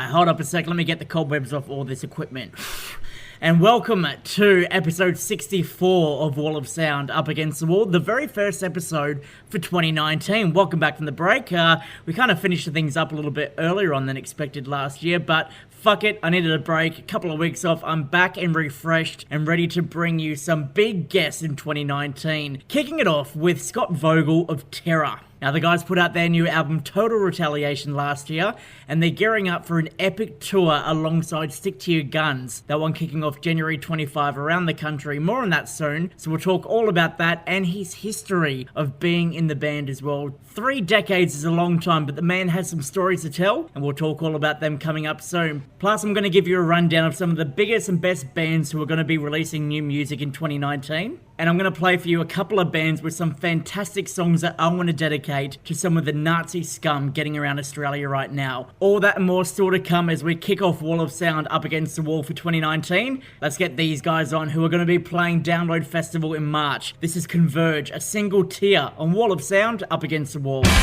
hold up a sec, let me get the cobwebs off all this equipment. And welcome to episode 64 of Wall of Sound Up Against the Wall, the very first episode for 2019. Welcome back from the break. We kind of finished things up a little bit earlier on than expected last year, but fuck it, I needed a break, a couple of weeks off. I'm back and refreshed and ready to bring you some big guests in 2019. Kicking it off with Scott Vogel of Terror. Now, the guys put out their new album Total Retaliation last year, and they're gearing up for an epic tour alongside Stick to Your Guns. That one kicking off January 25 around the country. More on that soon, so we'll talk all about that and his history of being in the band as well. 3 decades is a long time, but the man has some stories to tell, and we'll talk all about them coming up soon. Plus, I'm going to give you a rundown of some of the biggest and best bands who are going to be releasing new music in 2019. And I'm going to play for you a couple of bands with some fantastic songs that I want to dedicate to some of the Nazi scum getting around Australia right now. All that and more still to come as we kick off Wall of Sound Up Against the Wall for 2019. Let's get these guys on who are going to be playing Download Festival in March. This is Converge, a single tier on Wall of Sound Up Against the Wall. Don't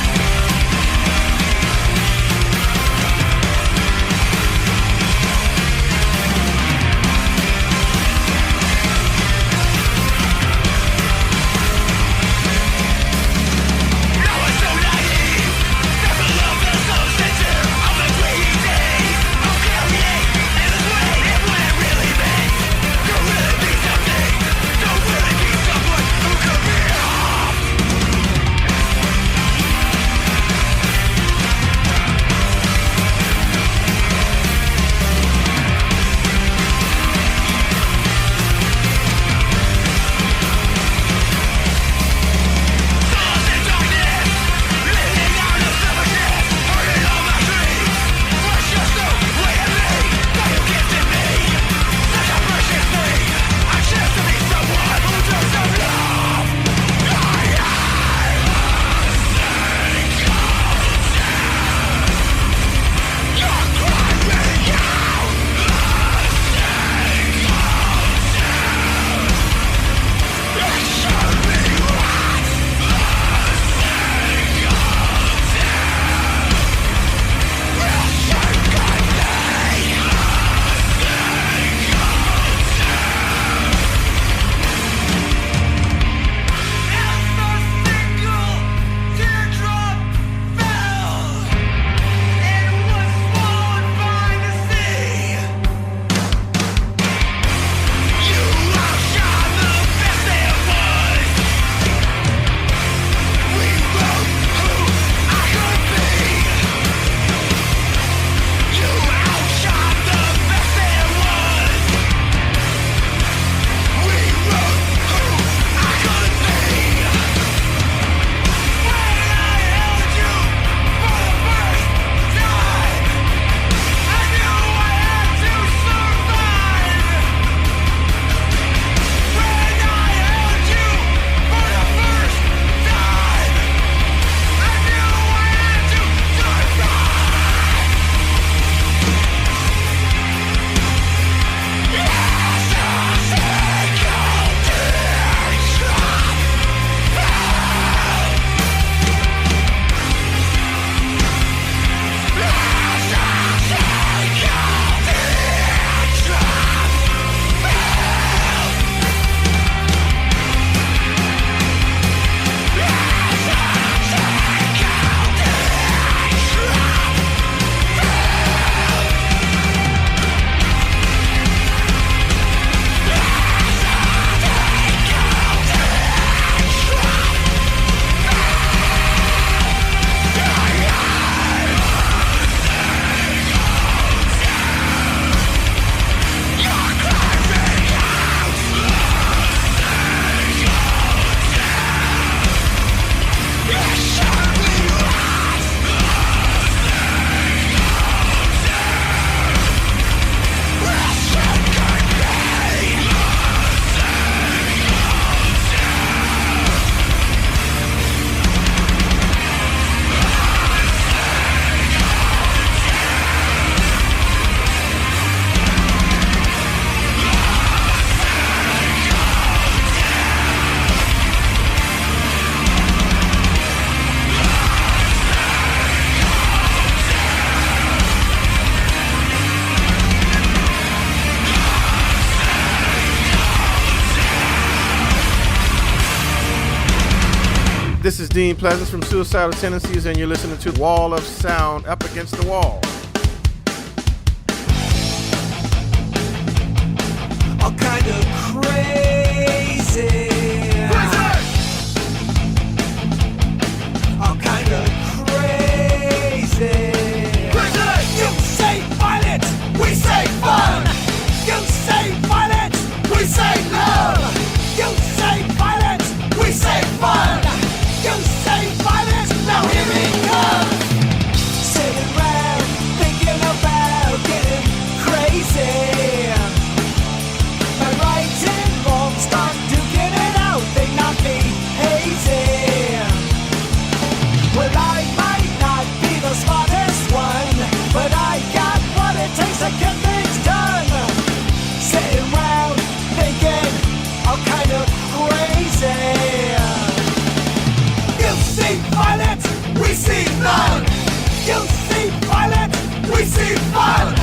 This is Dean Pleasance from Suicidal Tendencies, and you're listening to Wall of Sound, Up Against the Wall. All kind of crazy. All kind of crazy. You say violence, we say fun. You say violence, we say love. You say violence, we say fun. You say violence, now here it comes. Sitting around, thinking about getting crazy. My right and wrong start duking it out, they knock me hazy. Well, I might not be the smartest one, but I got what it takes to get things done. Sitting around, thinking all kind of crazy. You see violence, we see none. You see violence, we see fun.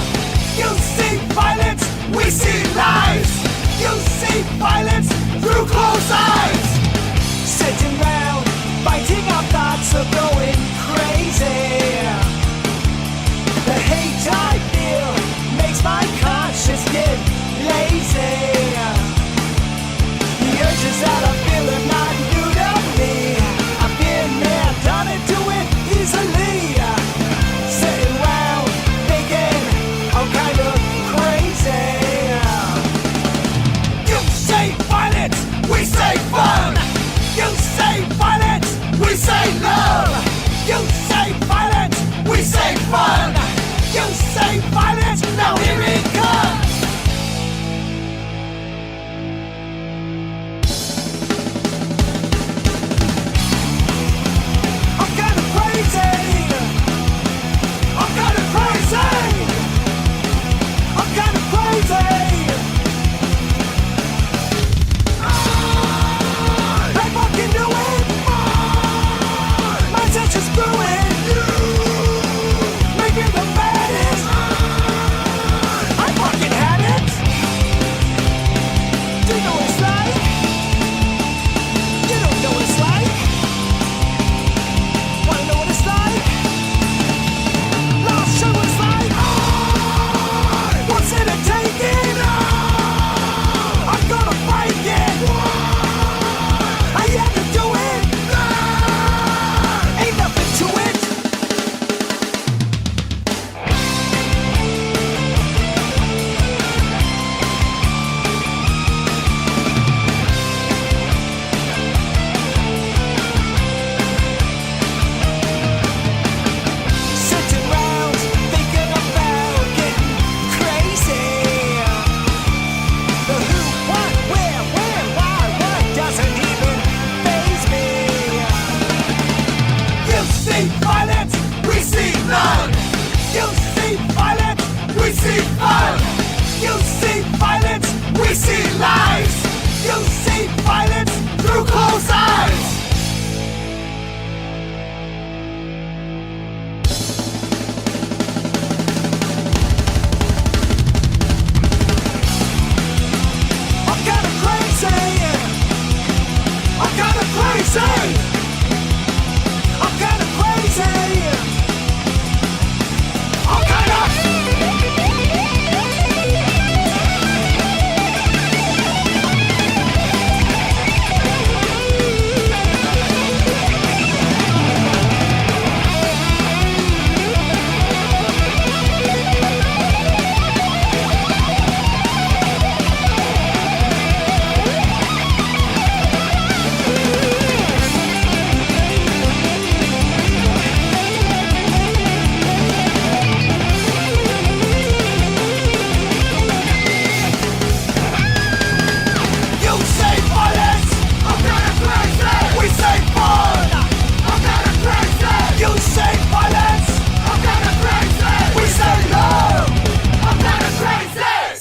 You see violence, we see lies. You see violence through closed eyes. Sitting round, fighting our thoughts of going crazy. The hate I feel makes my conscience get lazy. The urges that I feel are not new to me. I've been there, done it, do it easily. Sitting round, thinking I'm kind of crazy. You say violence, we say fun. You say violence, we say love. You say violence, we say fun. You say violence, now here it comes. I'm kind of crazy. I'm kind of crazy. I'm kind of crazy. I fucking do it. My attention's screwing. Making the baddest.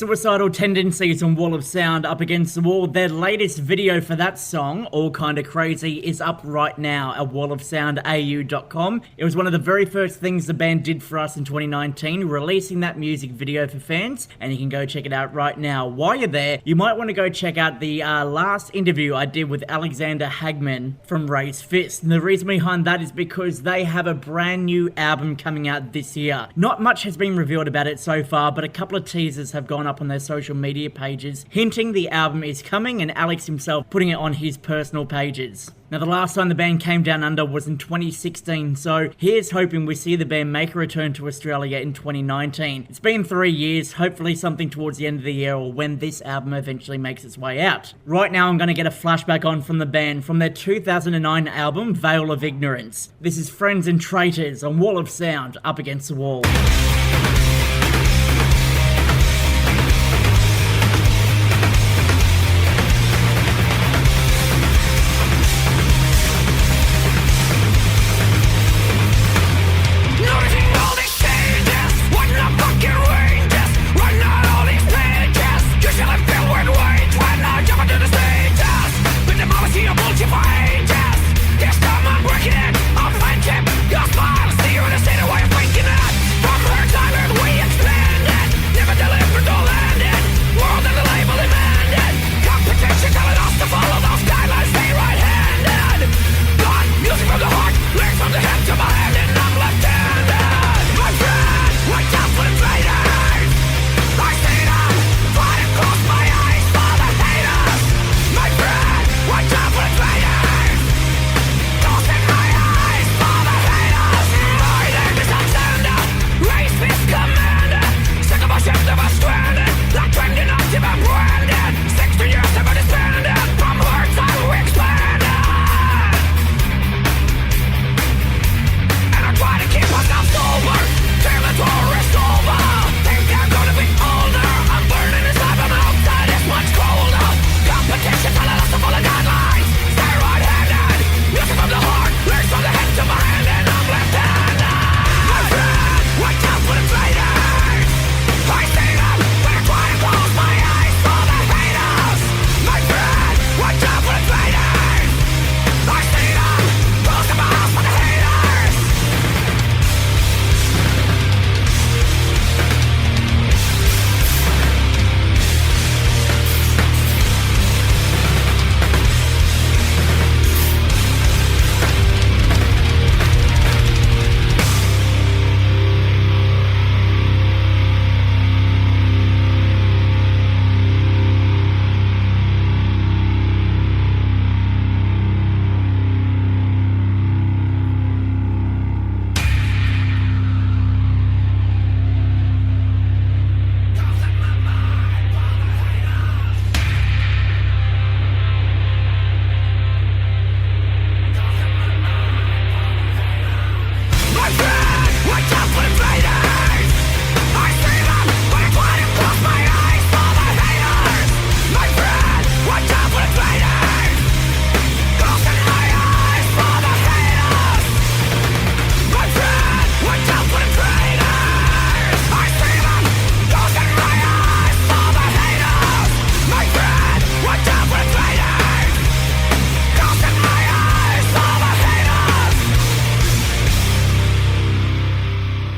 Suicidal Tendencies on Wall of Sound, Up Against the Wall. Their latest video for that song, All Kinda Crazy, is up right now at wallofsoundau.com. It was one of the very first things the band did for us in 2019, releasing that music video for fans, and you can go check it out right now. While you're there, you might want to go check out the last interview I did with Alexander Hagman from Raised Fist. And the reason behind that is because they have a brand new album coming out this year. Not much has been revealed about it so far, but a couple of teasers have gone up on their social media pages, hinting the album is coming, and Alex himself putting it on his personal pages. Now, the last time the band came down under was in 2016, so here's hoping we see the band make a return to Australia in 2019. It's been 3 years, hopefully something towards the end of the year or when this album eventually makes its way out. Right now, I'm going to get a flashback on from the band from their 2009 album, Veil of Ignorance. This is Friends and Traitors on Wall of Sound, Up Against the Wall.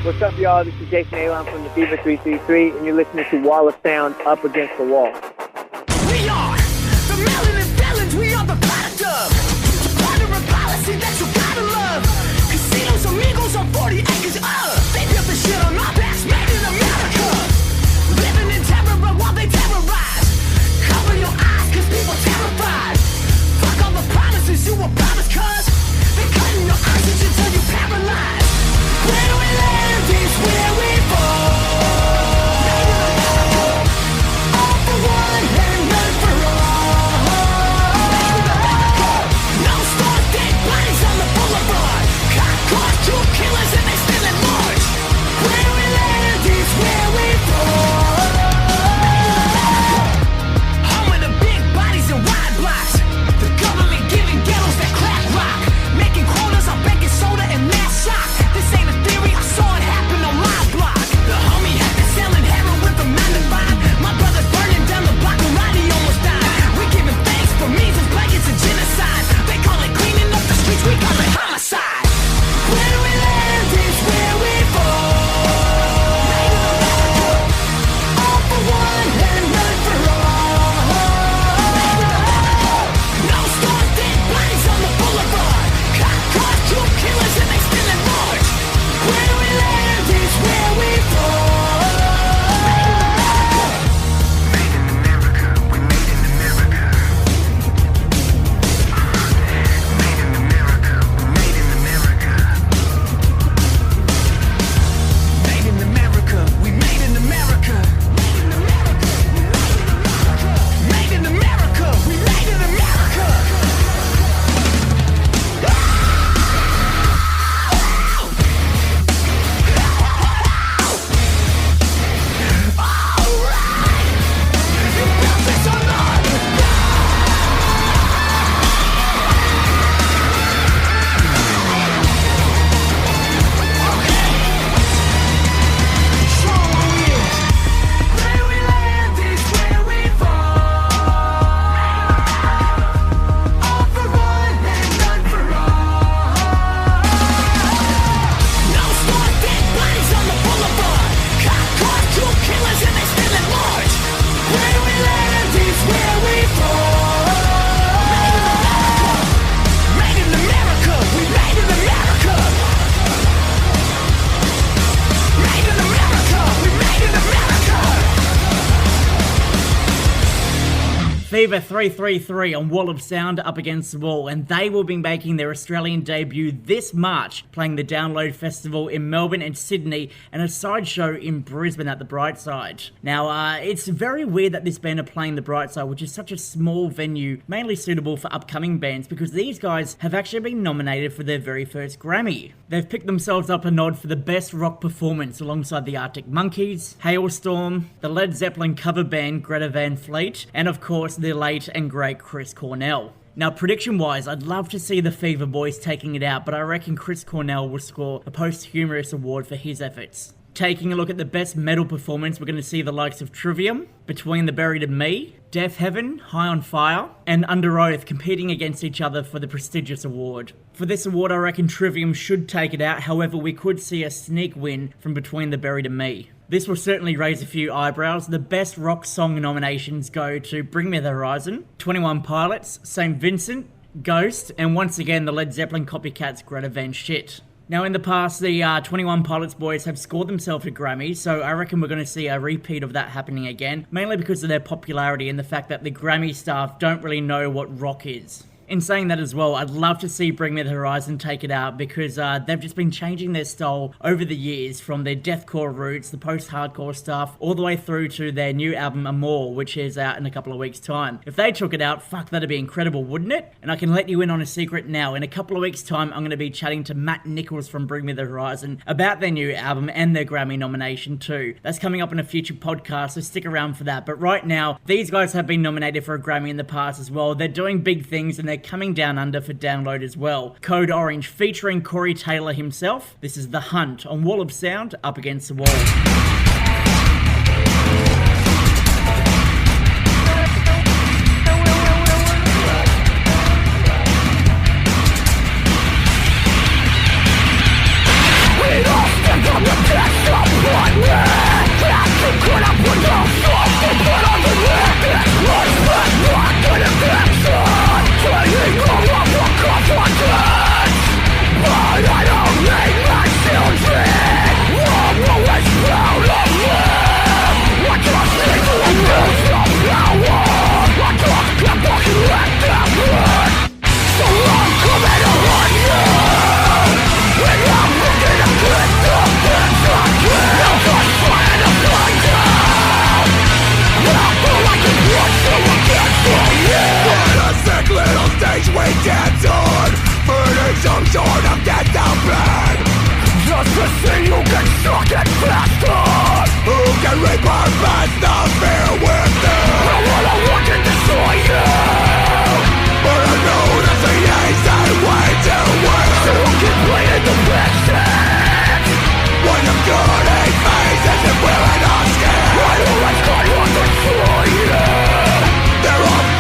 What's up, y'all? This is Jason Alon from the Fever 333, and you're listening to Wall of Sound, Up Against the Wall. We are the melanin felons, we are the product of Ponder a policy that you gotta love. Casinos, amigos on 40 acres of. They built the shit on our backs, made in America. Living in terror while they terrorize. Cover your eyes, cause people terrified. Fuck all the promises you were promised, cause they're cutting your oxygen till you paralyzed. Where we land is where we fall. Made in America, all for one and none for all. Fever 333 on Wall of Sound up against the wall, and they will be making their Australian debut this March, playing the Download Festival in Melbourne and Sydney, and a sideshow in Brisbane at the Brightside. Now, it's very weird that this band are playing the Brightside, which is such a small venue, mainly suitable for upcoming bands, because these guys have actually been nominated for their very first Grammy. They've picked themselves up a nod for the best rock performance alongside the Arctic Monkeys, Hailstorm, the Led Zeppelin cover band Greta Van Fleet, and of course the late and great Chris Cornell. Now, prediction-wise, I'd love to see the Fever Boys taking it out, but I reckon Chris Cornell will score a posthumous award for his efforts. Taking a look at the best metal performance, we're going to see the likes of Trivium, Between the Buried and Me, Death Heaven, High on Fire, and Under Oath competing against each other for the prestigious award. For this award, I reckon Trivium should take it out, however we could see a sneak win from Between the Buried and Me. This will certainly raise a few eyebrows. The best rock song nominations go to Bring Me the Horizon, 21 Pilots, St. Vincent, Ghost, and once again the Led Zeppelin copycats Greta Van Shit. Now, in the past, the 21 Pilots boys have scored themselves a Grammy, so I reckon we're going to see a repeat of that happening again, mainly because of their popularity and the fact that the Grammy staff don't really know what rock is. In saying that as well, I'd love to see Bring Me the Horizon take it out because they've just been changing their style over the years from their deathcore roots, the post-hardcore stuff, all the way through to their new album Amore, which is out in a couple of weeks' time. If they took it out, fuck, that'd be incredible, wouldn't it? And I can let you in on a secret now. In a couple of weeks' time, I'm going to be chatting to Matt Nichols from Bring Me the Horizon about their new album and their Grammy nomination too. That's coming up in a future podcast, so stick around for that. But right now, these guys have been nominated for a Grammy in the past as well. They're doing big things and they're coming down under for Download as well. Code Orange featuring Corey Taylor himself. This is The Hunt on Wall of Sound up against the wall.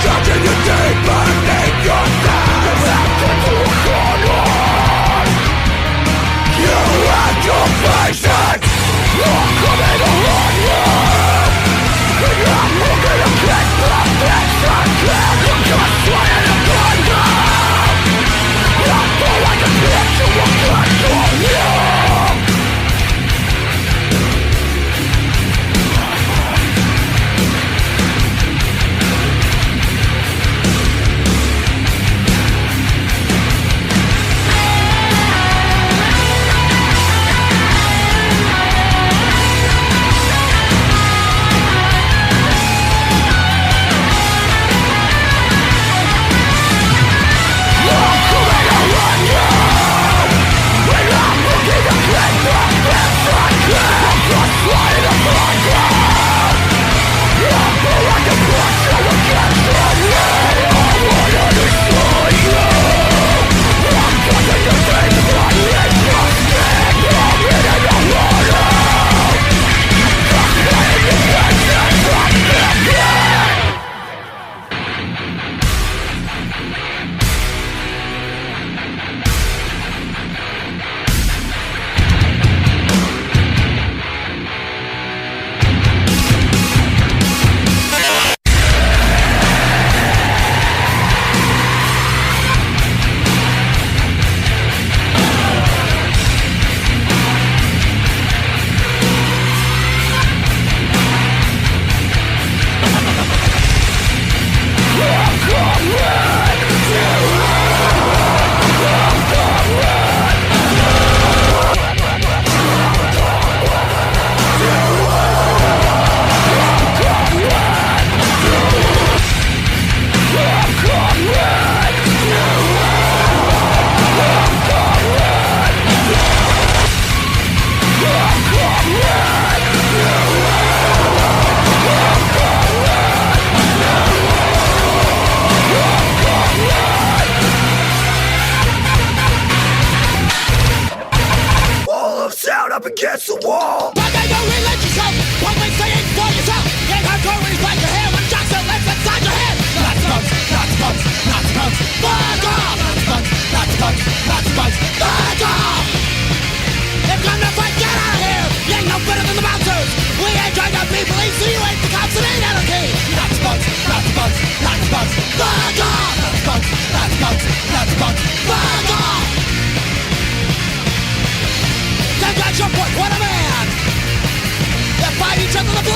Judging you deep beneath your skin.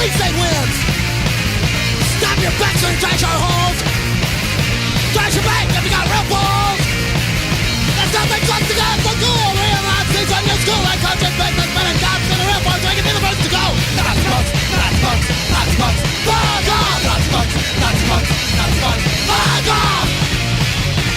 we say wins. Stop your backs and trash our holes. Trash your back if you got real balls. There's nothing close to God for cool. Realize things on your school like coaches, businessmen, and cops in the real bars. We can be the first to go. Not smokes, not smokes, not smokes. Fuck off. Not smokes, not smokes, not smokes. Fuck off.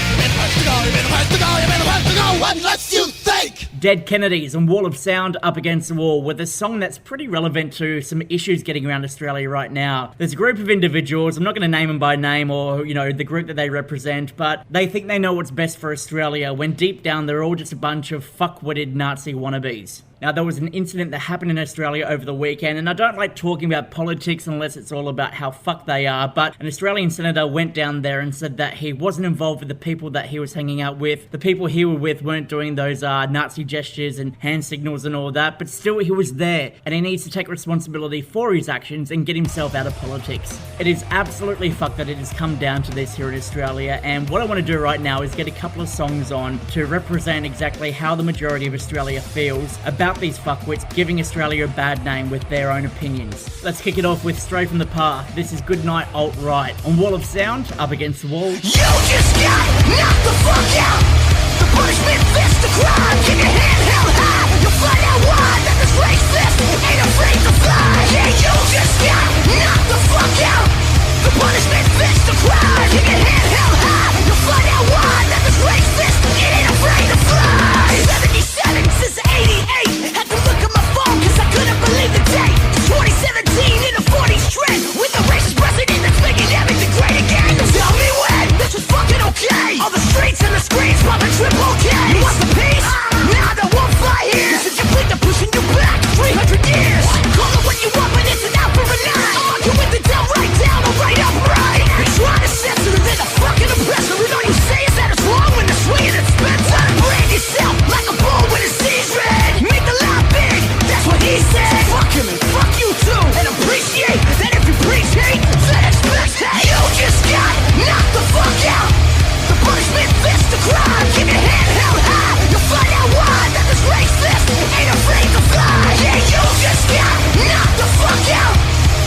You've been the first to go. You've been the first to go. You've been the first to go. What lets you think? Dead Kennedys and Wall of Sound Up Against the Wall with a song that's pretty relevant to some issues getting around Australia right now. There's a group of individuals, I'm not going to name them by name or, the group that they represent, but they think they know what's best for Australia when deep down they're all just a bunch of fuck-witted Nazi wannabes. Now, there was an incident that happened in Australia over the weekend, and I don't like talking about politics unless it's all about how fucked they are, but an Australian senator went down there and said that he wasn't involved with the people that he was hanging out with. The people he was with weren't doing those Nazi gestures and hand signals and all that, but still he was there, and he needs to take responsibility for his actions and get himself out of politics. It is absolutely fucked that it has come down to this here in Australia, and what I want to do right now is get a couple of songs on to represent exactly how the majority of Australia feels about these fuckwits giving Australia a bad name with their own opinions. Let's kick it off with Stray from the Path. This is Goodnight Alt-Right on Wall of Sound, Up Against the Wall. You just got knocked the fuck out. The punishment fits the crime. Keep your head held high. You'll find out why that this racist ain't afraid to fly. Yeah, you just got knocked the fuck out. The punishment fits the crime. Keep your head held high. You'll find out why that this racist ain't afraid to fly. 77 since 88. Had to look at my phone cause I couldn't believe the date. It's 2017 in the 40s trend with a racist president that's making everything great again. Tell me when this was fucking okay. All the streets and the screens popping triple K. You want some peace? Nah, that won't fly here. This is your plate, they're pushing you back 300 years. Call it what you want, but it's an out for a night. I'm fucking with the down, right down, or right up, right. You're trying to censor it, they're the fucking oppressor. And all you say is that it's wrong when they're swinging and spins. Brand yourself like a bull with his C's red. Make the lie big, that's what he said. Fuck him and fuck you too. And appreciate that if you preach hate, then expect hate. You just got knocked the fuck out. The punishment fits the crime. Keep your head held high. You'll find out why that this racist ain't afraid to fly. Yeah, you just got knocked the fuck out.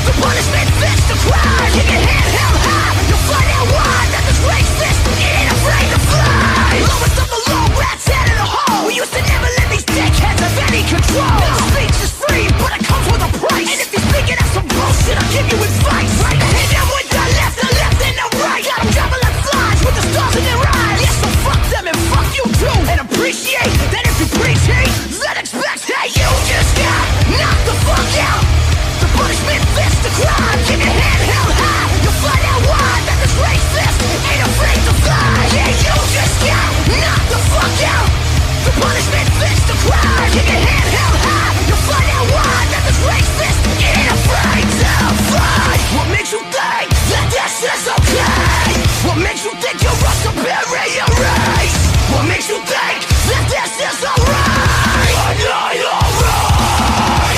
The punishment fits the crime. Keep your head held high. You'll find out why that this racist ain't afraid to fly. Lowest of the low, rats out of the hole. We used to never let these dickheads have any control. Now speech is free, but it comes with a price. And if you're speaking out some bullshit, I'll give you advice. Right? Hit them with the left and the right. Got them dropping like flies with the stars in their eyes. Yeah, so fuck them and fuck you too. And appreciate that if you preach hate, then expect hate. You just got knocked the fuck out. The punishment fits the crime. Keep your head held high. You'll find out why that this racist ain't afraid to fly. Yeah, you just got knocked the fuck out. The punishment fits the crime. Keep your head held high. You'll find out why that this racist ain't afraid to fly. What makes you think that this is okay? What makes you think you're a superior race? What makes you think that this is alright? Alright, alright.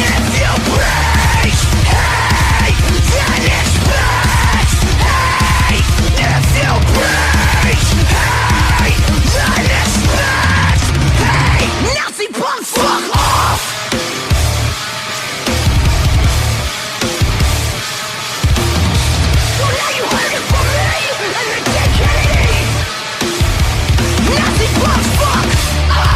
If you preach hate, then expect hate. If you preach hate, then expect hate. Nazi punks, fuck off. So now you heard it from me and the Dead Kennedys. Nazi punks, fuck off.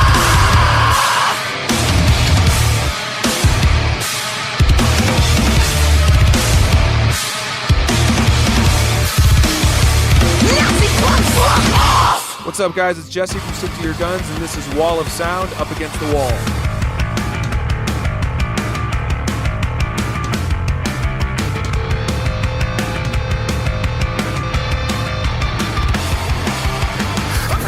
Nazi punks, fuck off. What's up, guys? It's Jesse from Stick to Your Guns, and this is Wall of Sound, Up Against the Wall.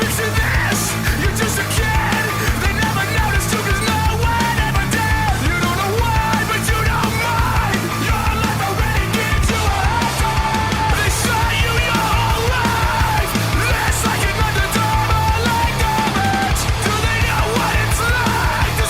Picture this, you're just a kid. They never noticed you 'cause no one ever did. You don't know why, but you don't mind. Your life already gives you a hard time. They say you're alive. Less like an underdog or like garbage. Do they know what it's like to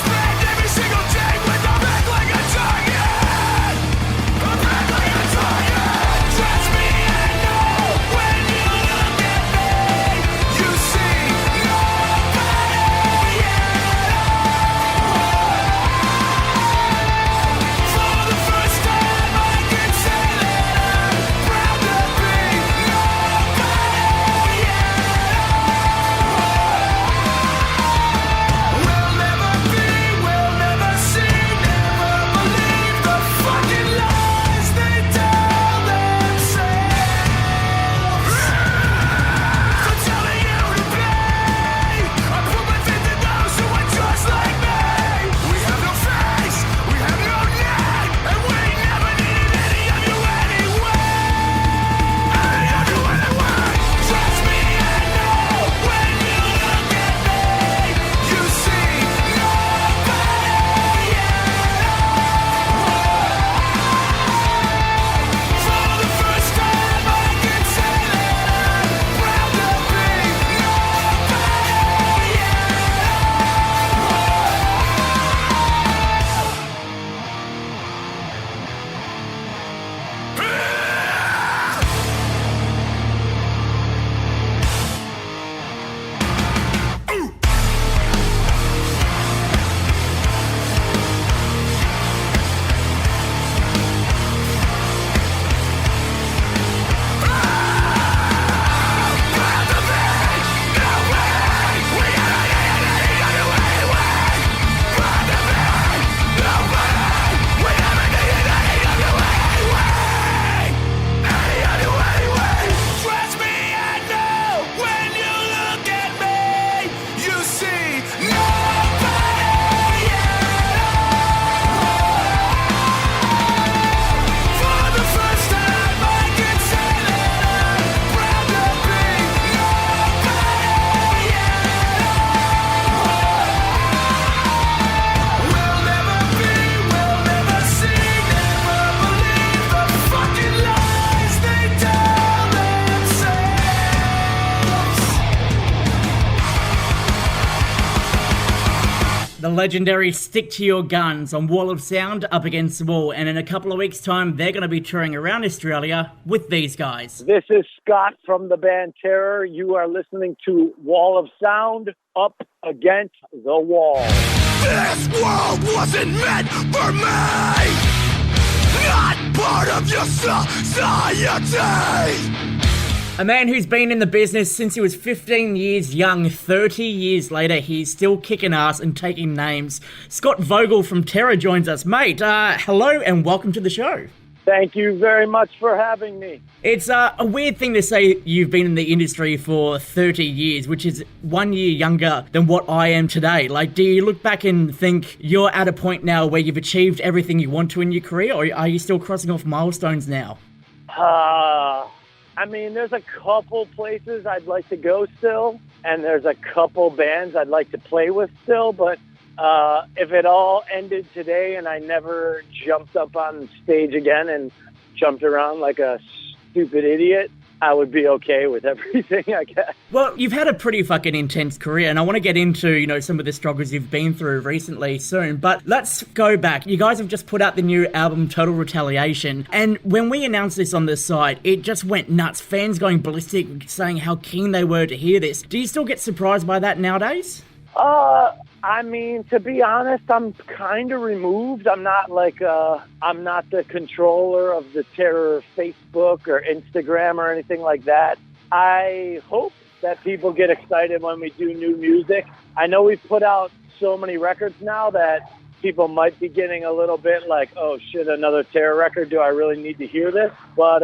legendary Stick to Your Guns on Wall of Sound up against the wall. And in a couple of weeks' time, they're going to be touring around Australia with these guys. This is Scott from the band Terror. You are listening to Wall of Sound up against the wall. This world wasn't meant for me. Not part of your society. A man who's been in the business since he was 15 years young. 30 years later, he's still kicking ass and taking names. Scott Vogel from Terror joins us. Mate, hello and welcome to the show. Thank you very much for having me. It's a weird thing to say you've been in the industry for 30 years, which is 1 year younger than what I am today. Like, do you look back and think you're at a point now where you've achieved everything you want to in your career, or are you still crossing off milestones now? I mean, there's a couple places I'd like to go still, and there's a couple bands I'd like to play with still, but if it all ended today and I never jumped up on stage again and jumped around like a stupid idiot, I would be okay with everything, I guess. Well, you've had a pretty fucking intense career, and I want to get into, some of the struggles you've been through recently soon, but let's go back. You guys have just put out the new album, Total Retaliation, and when we announced this on the site, it just went nuts. Fans going ballistic, saying how keen they were to hear this. Do you still get surprised by that nowadays? I mean, to be honest, I'm kind of removed. I'm not I'm not the controller of the Terror Facebook or Instagram or anything like that. I hope that people get excited when we do new music. I know we've put out so many records now that people might be getting a little bit like, oh shit, another Terror record. Do I really need to hear this? But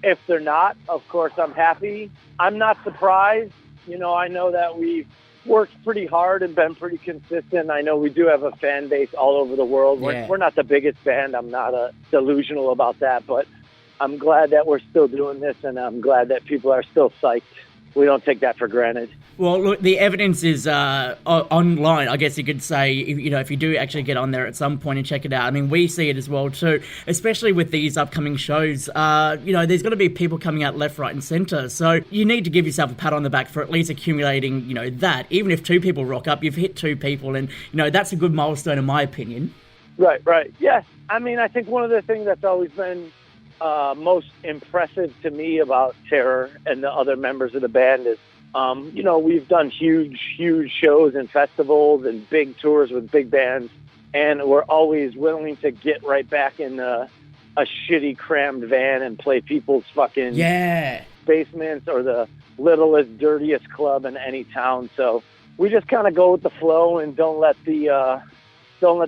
if they're not, of course, I'm happy. I'm not surprised. I know that we've worked pretty hard and been pretty consistent. I know we do have a fan base all over the world. Yeah. We're not the biggest band. I'm not delusional about that, but I'm glad that we're still doing this, and I'm glad that people are still psyched. We don't take that for granted. Well, look, the evidence is online, I guess you could say, if you do actually get on there at some point and check it out. I mean, we see it as well, too, especially with these upcoming shows. There's going to be people coming out left, right, and centre. So you need to give yourself a pat on the back for at least accumulating, that. Even if 2 people rock up, you've hit 2 people, and, that's a good milestone in my opinion. Right. Yeah. I mean, I think one of the things that's always been most impressive to me about Terror and the other members of the band is, we've done huge shows and festivals and big tours with big bands, and we're always willing to get right back in a shitty crammed van and play people's fucking basements or the littlest, dirtiest club in any town. So we just kind of go with the flow and don't let the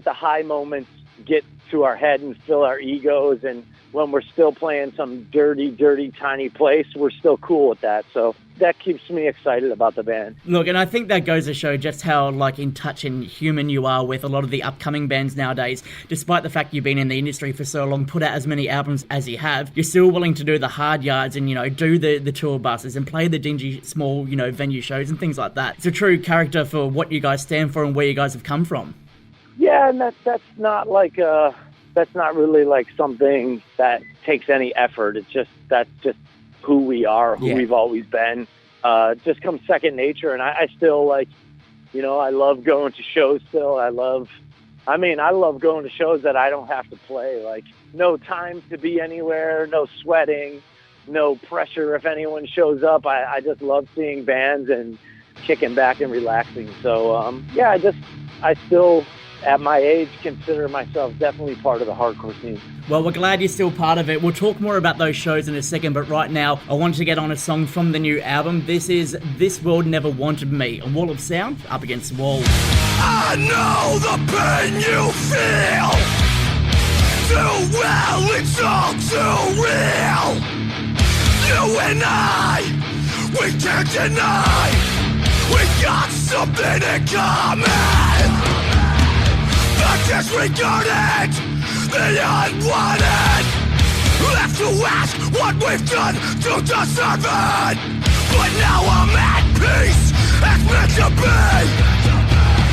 high moments get to our head and fill our egos. And when we're still playing some dirty, tiny place, we're still cool with that. So that keeps me excited about the band. Look, and I think that goes to show just how, in touch and human you are with a lot of the upcoming bands nowadays. Despite the fact you've been in the industry for so long, put out as many albums as you have, you're still willing to do the hard yards and, do the tour buses and play the dingy, small, venue shows and things like that. It's a true character for what you guys stand for and where you guys have come from. Yeah, and that's not really something that takes any effort. That's just who we are, who we've always been. Just comes second nature, and I still I love going to shows still. I love going to shows that I don't have to play. No time to be anywhere, no sweating, no pressure if anyone shows up. I just love seeing bands and kicking back and relaxing. So I still, at my age, consider myself definitely part of the hardcore scene. Well, we're glad you're still part of it. We'll talk more about those shows in a second, but right now, I want to get on a song from the new album. This is This World Never Wanted Me, on Wall of Sound, up against the wall. I know the pain you feel too well, it's all too real. You and I, we can't deny we got something in common. The disregarded, the unwanted, left to ask what we've done to deserve it. But now I'm at peace, it's meant to be.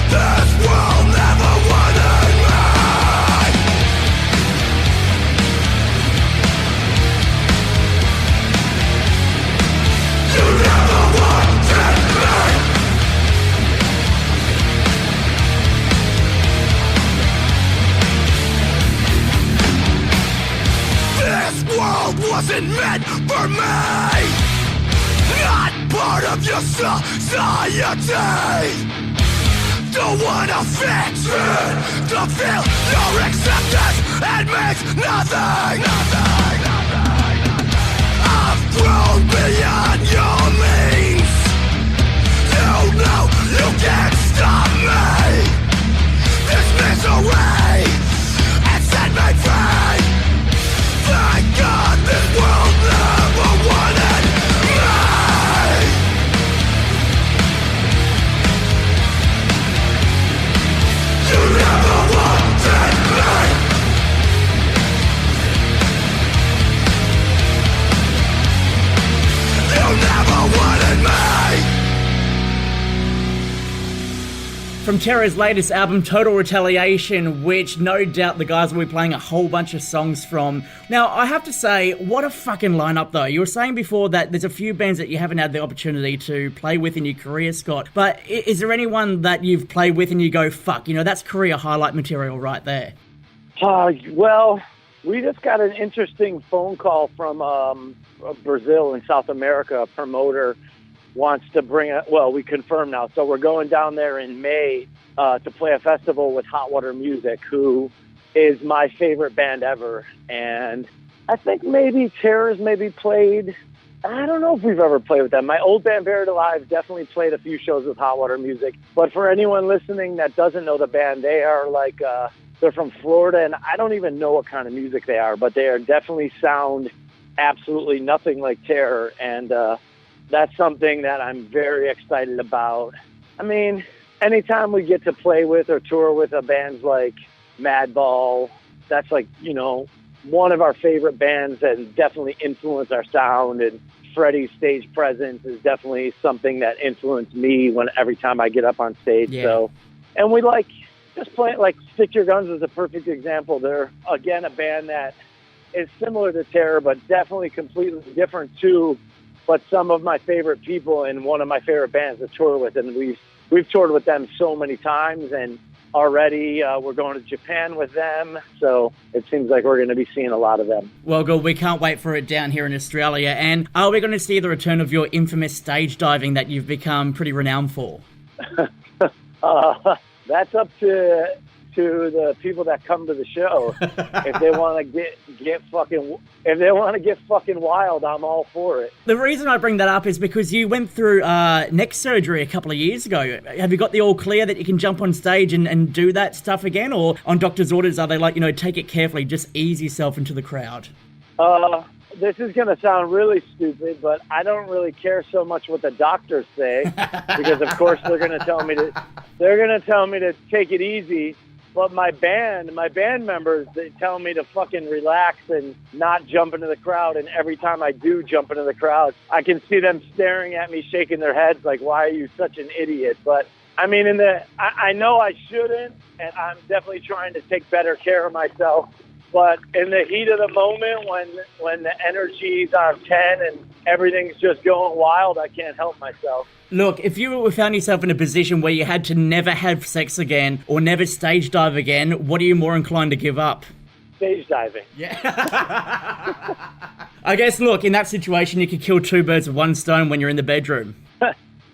This world never wanted me. You never wanted me. This world wasn't meant for me. Not part of your society. Don't wanna fix it. To feel your acceptance, it means nothing. I've grown beyond your means. You know you can't stop me. This misery, it set me free. Thank God this world never wanted me. You never wanted me. You never wanted me. From Terror's latest album, Total Retaliation, which no doubt the guys will be playing a whole bunch of songs from. Now, I have to say, what a fucking lineup, though. You were saying before that there's a few bands that you haven't had the opportunity to play with in your career, Scott. But is there anyone that you've played with and you go, fuck, that's career highlight material right there? Well, we just got an interesting phone call from Brazil in South America. A promoter wants to bring it. Well, we confirmed now. So we're going down there in May to play a festival with Hot Water Music, who is my favorite band ever. And I think maybe Terror's played. I don't know if we've ever played with them. My old band, Buried Alive, definitely played a few shows with Hot Water Music. But for anyone listening that doesn't know the band, they are like, they're from Florida, and I don't even know what kind of music they are, but they are definitely sound absolutely nothing like Terror. And, that's something that I'm very excited about. I mean, anytime we get to play with or tour with bands like Madball, that's like, one of our favorite bands that definitely influenced our sound. And Freddie's stage presence is definitely something that influenced me every time I get up on stage. Yeah. So, and we just playing, Stick Your Guns is a perfect example. They're, again, a band that is similar to Terror, but definitely completely different too. But some of my favorite people and one of my favorite bands to tour with, and we've toured with them so many times, and already we're going to Japan with them, so it seems like we're going to be seeing a lot of them. Well, good, we can't wait for it down here in Australia. And are we going to see the return of your infamous stage diving that you've become pretty renowned for? That's up to the people that come to the show. If they want to get fucking wild, I'm all for it. The reason I bring that up is because you went through neck surgery a couple of years ago. Have you got the all clear that you can jump on stage and do that stuff again? Or on doctor's orders, are they like, take it carefully, just ease yourself into the crowd? This is going to sound really stupid, but I don't really care so much what the doctors say because, of course, they're going to tell me to take it easy. But my band members, they tell me to fucking relax and not jump into the crowd. And every time I do jump into the crowd, I can see them staring at me, shaking their heads like, why are you such an idiot? But I mean, I know I shouldn't, and I'm definitely trying to take better care of myself. But in the heat of the moment, when the energy's on 10 and everything's just going wild, I can't help myself. Look, if you found yourself in a position where you had to never have sex again or never stage dive again, what are you more inclined to give up? Stage diving. Yeah. I guess, look, in that situation, you could kill two birds with one stone when you're in the bedroom.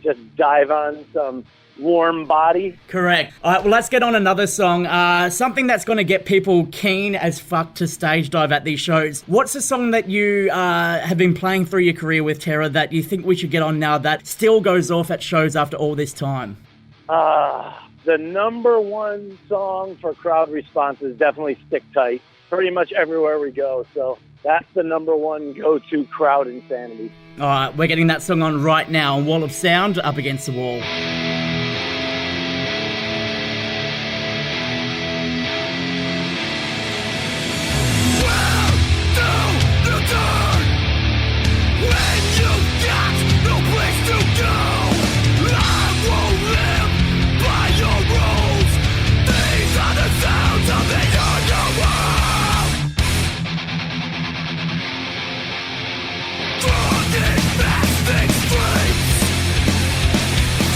Just dive on some warm body. Correct. All right, well, let's get on another song. Something that's going to get people keen as fuck to stage dive at these shows. What's the song that you have been playing through your career with Terror that you think we should get on now that still goes off at shows after all this time? The number one song for crowd response is definitely Stick Tight. Pretty much everywhere we go, so that's the number one go-to crowd insanity. All right, we're getting that song on right now on Wall of Sound, Up Against the Wall.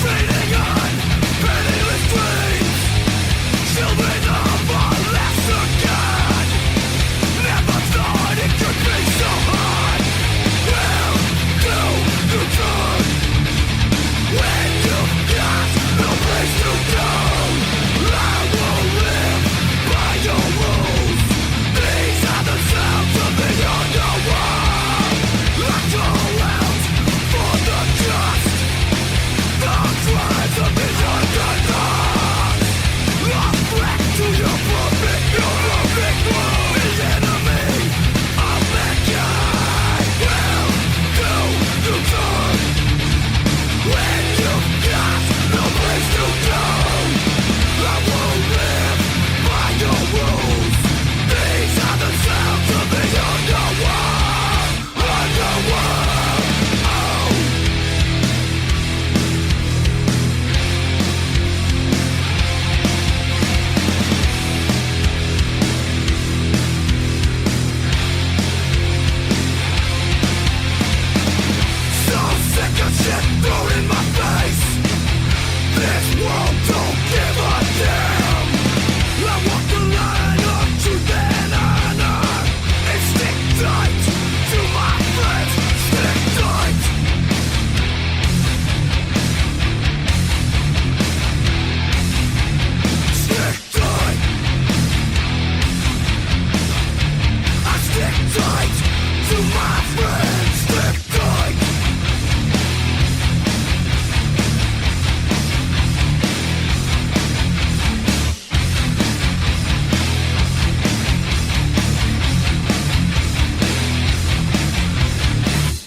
Freedom!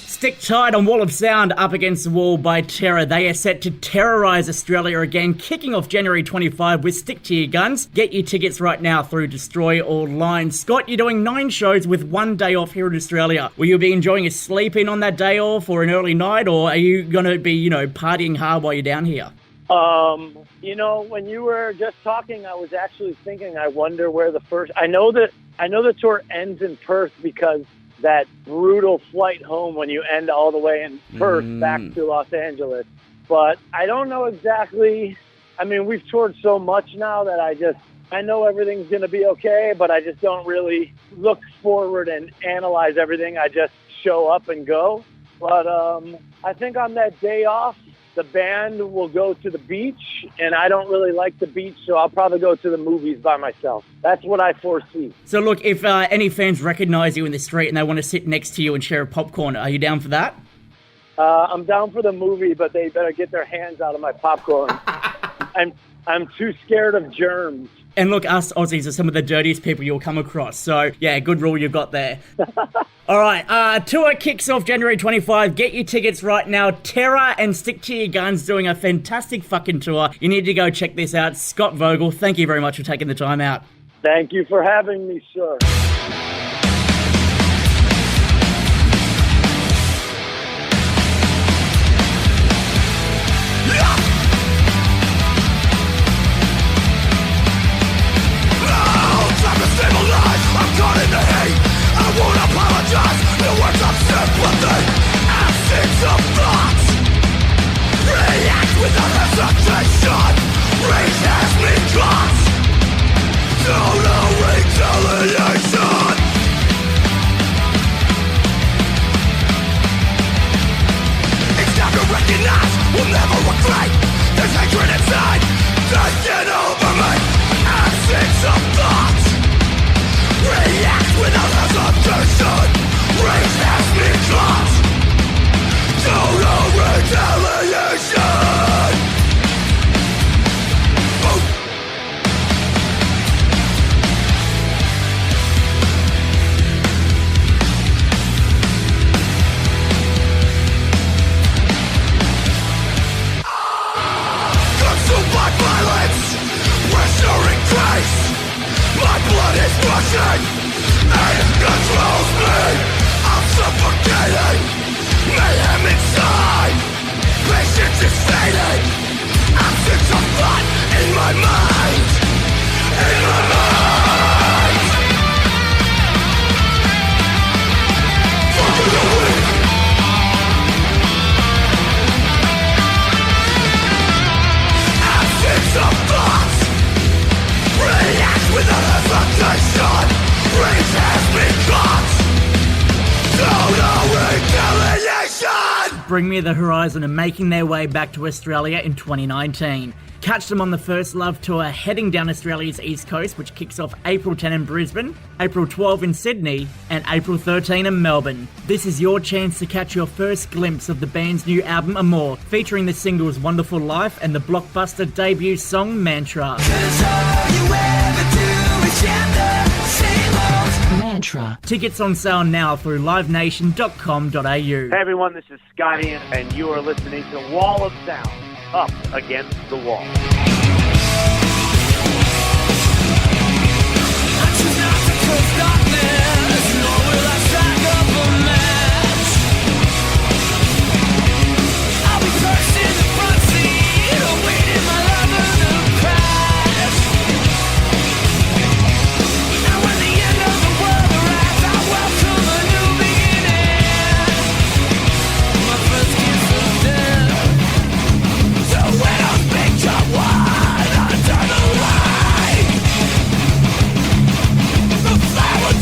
Stick tight on Wall of Sound, Up Against the Wall by Terror. They are set to terrorise Australia again, kicking off January 25 with Stick to Your Guns. Get your tickets right now through Destroy All Lines. Scott, you're doing 9 shows with 1 day off here in Australia. Will you be enjoying a sleep in on that day off or an early night, or are you going to be, partying hard while you're down here? When you were just talking, I was actually thinking, I wonder where the first... I know the tour ends in Perth because that brutal flight home when you end all the way in Perth back to Los Angeles. But I don't know exactly. I mean, we've toured so much now that I know everything's going to be okay, but I just don't really look forward and analyze everything. I just show up and go. But I think on that day off, the band will go to the beach, and I don't really like the beach, so I'll probably go to the movies by myself. That's what I foresee. So look, if any fans recognise you in the street and they want to sit next to you and share a popcorn, are you down for that? I'm down for the movie, but they better get their hands out of my popcorn. I'm too scared of germs. And look, us Aussies are some of the dirtiest people you'll come across. So, yeah, good rule you've got there. All right, tour kicks off January 25. Get your tickets right now. Terror and Stick to Your Guns doing a fantastic fucking tour. You need to go check this out. Scott Vogel, thank you very much for taking the time out. Thank you for having me, sir. I'm caught in the hate. I won't apologize. The words of sympathy, absence of thoughts. React without hesitation. Rage has me caught. Total retaliation. It's time to recognize we'll never regret. There's hatred inside, taking over me. Absence of thoughts. React without hesitation. Rage has me caught. Total retaliation. Boom. Consumed by violence, restoring grace. My blood is rushing, and it controls me. I'm suffocating, mayhem inside. Patience is fading, absence of thought in my mind. In my mind. Fucking the weak. Absence of thoughts. React without hesitation. Rage has been caught. Total retaliation. Bring Me the Horizon are making their way back to Australia in 2019. Catch them on the First Love tour heading down Australia's east coast, which kicks off April 10 in Brisbane, April 12 in Sydney, and April 13 in Melbourne. This is your chance to catch your first glimpse of the band's new album Amor, featuring the singles Wonderful Life and the blockbuster debut song Mantra. Mantra. Tickets on sale now through livenation.com.au. Hey everyone, this is Scotty, and you are listening to Wall of Sound, Up Against the Wall. The flower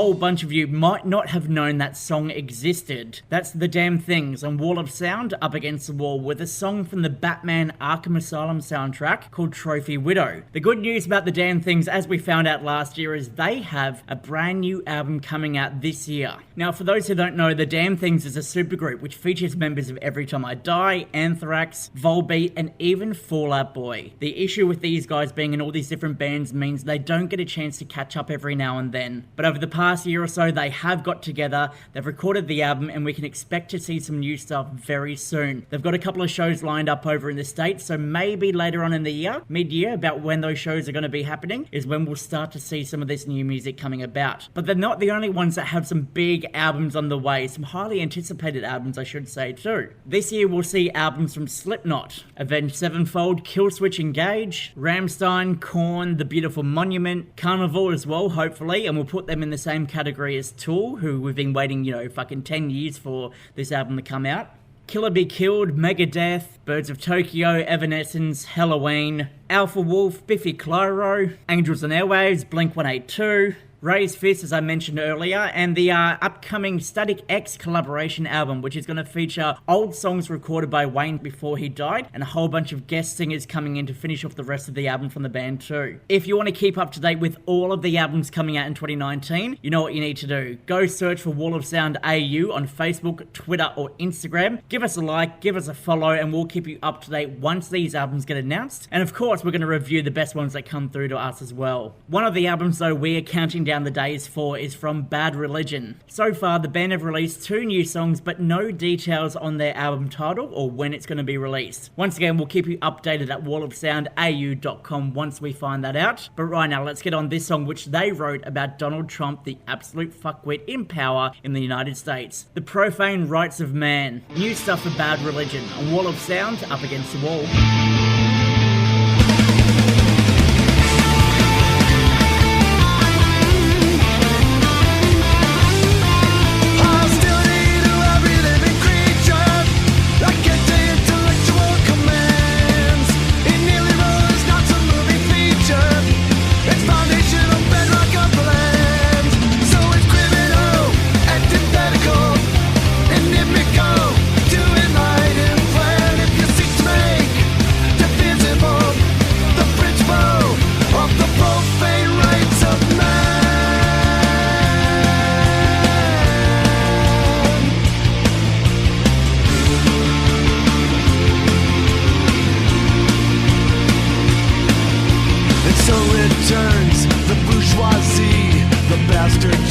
whole bunch of you might not have known that song existed. That's The Damn Things on Wall of Sound Up Against the Wall with a song from the Batman Arkham Asylum soundtrack called Trophy Widow. The good news about The Damn Things, as we found out last year, is they have a brand new album coming out this year. Now, for those who don't know, The Damn Things is a supergroup which features members of Every Time I Die, Anthrax, Volbeat, and even Fall Out Boy. The issue with these guys being in all these different bands means they don't get a chance to catch up every now and then. But over the past year or so, they have got together, they've recorded the album, and we can expect to see some new stuff very soon. They've got a couple of shows lined up over in the States, so maybe later on in the year, mid-year, about when those shows are going to be happening, is when we'll start to see some of this new music coming about. But they're not the only ones that have some big albums on the way, some highly anticipated albums, I should say, too. This year we'll see albums from Slipknot, Avenged Sevenfold, Killswitch Engage, Rammstein, Korn, The Beautiful Monument, Carnival as well, hopefully, and we'll put them in the same category as Tool, who we've been waiting, fucking 10 years for this album to come out. Killer Be Killed, Megadeth, Birds of Tokyo, Evanescence, Halloween, Alpha Wolf, Biffy Clyro, Angels on Airwaves, Blink-182, Raised Fist, as I mentioned earlier, and the upcoming Static X collaboration album, which is going to feature old songs recorded by Wayne before he died, and a whole bunch of guest singers coming in to finish off the rest of the album from the band too. If you want to keep up to date with all of the albums coming out in 2019, you know what you need to do. Go search for Wall of Sound AU on Facebook, Twitter, or Instagram. Give us a like, give us a follow, and we'll keep you up to date once these albums get announced. And of course, we're going to review the best ones that come through to us as well. One of the albums, though, we are counting down the days for is from Bad Religion. So far, the band have released 2 new songs, but no details on their album title or when it's going to be released. Once again, we'll keep you updated at wallofsoundau.com once we find that out. But right now, let's get on this song which they wrote about Donald Trump, the absolute fuckwit in power in the United States. The Profane Rights of Man. New stuff for Bad Religion on Wall of Sound Up Against the Wall.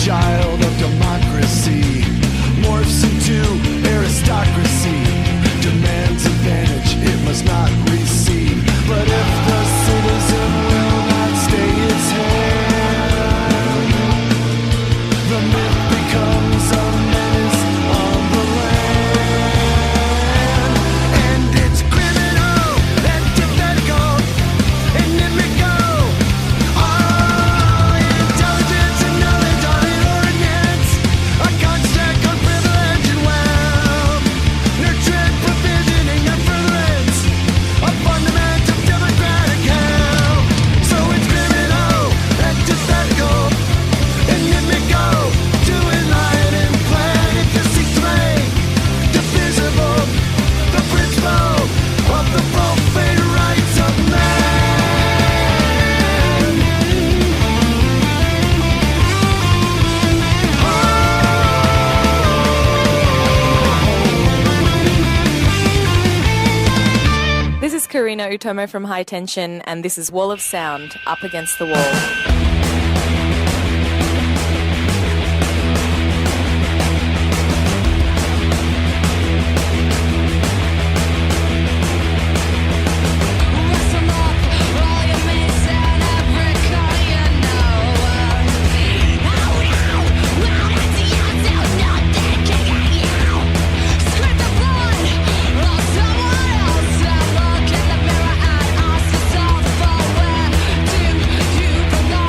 Child of democracy morphs into aristocracy, demands advantage it must not receive. But if the citizen will not stay his hand, the myth becomes a menace on the land. And it's criminal, antithetical, inimical. Intelligence and knowledge are in ordinance, a construct of privilege and wealth, nurtured provisioning and furtherance, a fundamental democratic hell. So it's criminal, antithetical, inimical, to enlighten and plan if you seek to make divisible the principle of the profane rights of man. This is Karina Utomo from High Tension, and this is Wall of Sound, Up Against the Wall. Belong.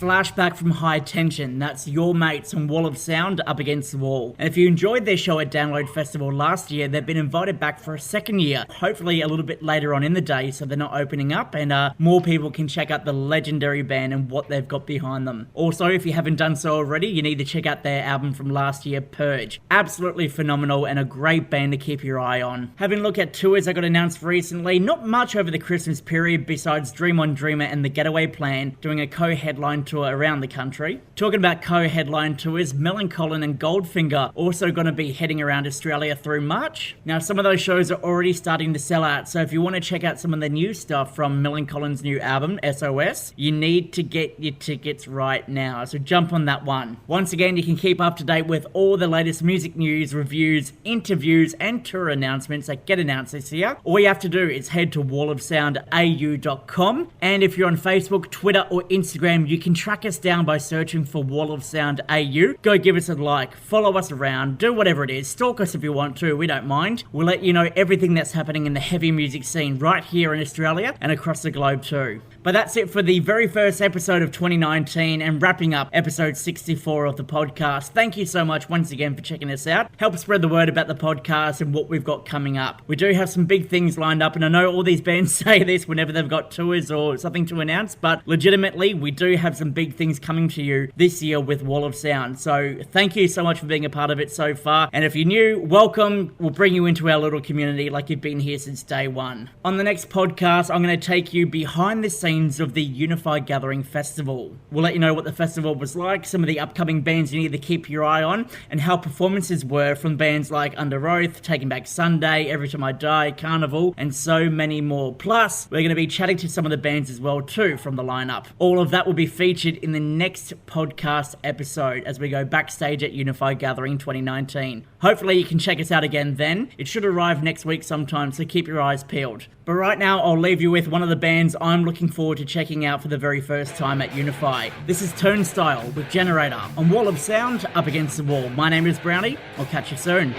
Flashback from High Tension. That's your mates on Wall of Sound Up Against the Wall. And if you enjoyed their show at Download Festival last year, they've been invited back for a second year, hopefully a little bit later on in the day, so they're not opening up, and more people can check out the legendary band and what they've got behind them. Also, if you haven't done so already, you need to check out their album from last year, Purge. Absolutely phenomenal and a great band to keep your eye on. Having a look at tours that got announced recently, not much over the Christmas period besides Dream on Dreamer and The Getaway Plan doing a co-headline tour around the country. Talking about co-headline tours, Melancholy and Goldfinger also going to be heading around Australia through March. Now, some of those shows are already starting to sell out, so if you want to check out some of the new stuff from Melancholy's new album, SOS, you need to get your tickets right now, so jump on that one. Once again, you can keep up to date with all the latest music news, reviews, interviews, and tour announcements that get announced this year. All you have to do is head to wallofsoundau.com, and if you're on Facebook, Twitter, or Instagram, you can track us down by searching for Wall of Sound AU. Go give us a like, follow us around, do whatever it is, stalk us if you want to, we don't mind. We'll let you know everything that's happening in the heavy music scene right here in Australia and across the globe too. But that's it for the very first episode of 2019 and wrapping up episode 64 of the podcast. Thank you so much once again for checking us out. Help spread the word about the podcast and what we've got coming up. We do have some big things lined up, and I know all these bands say this whenever they've got tours or something to announce, but legitimately, we do have some big things coming to you this year with Wall of Sound. So thank you so much for being a part of it so far. And if you're new, welcome. We'll bring you into our little community like you've been here since day one. On the next podcast, I'm going to take you behind the scenes of the Unified Gathering Festival. We'll let you know what the festival was like, some of the upcoming bands you need to keep your eye on, and how performances were from bands like Under Oath, Taking Back Sunday, Every Time I Die, Carnival, and so many more. Plus, we're going to be chatting to some of the bands as well too from the lineup. All of that will be featured in the next podcast episode as we go backstage at Unified Gathering 2019. Hopefully you can check us out again then. It should arrive next week sometime, so keep your eyes peeled. But right now, I'll leave you with one of the bands I'm looking forward to checking out for the very first time at Unify. This is Turnstile with Generator on Wall of Sound Up Against the Wall. My name is Browny. I'll catch you soon.